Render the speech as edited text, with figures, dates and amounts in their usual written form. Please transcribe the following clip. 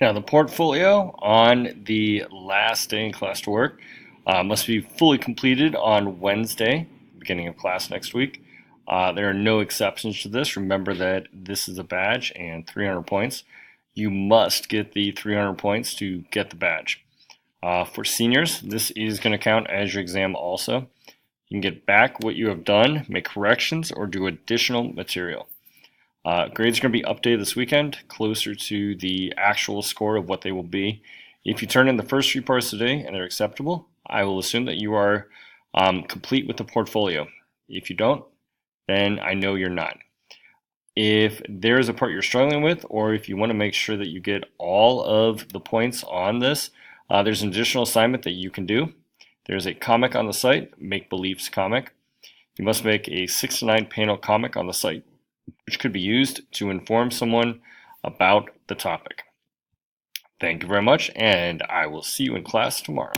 Now, the portfolio on the last day in class to work must be fully completed on Wednesday, beginning of class next week. There are no exceptions to this. Remember that this is a badge and 300 points. You must get the 300 points to get the badge. For seniors, this is going to count as your exam also. You can get back what you have done, make corrections, or do additional material. Grades are going to be updated this weekend, closer to the actual score of what they will be. If you turn in the first 3 parts today and they're acceptable, I will assume that you are complete with the portfolio. If you don't, then I know you're not. If there is a part you're struggling with, or if you want to make sure that you get all of the points on this, there's an additional assignment that you can do. There's a comic on the site, Make Beliefs comic. You must make a 6 to 9 panel comic on the site, which could be used to inform someone about the topic. Thank you very much, and I will see you in class tomorrow.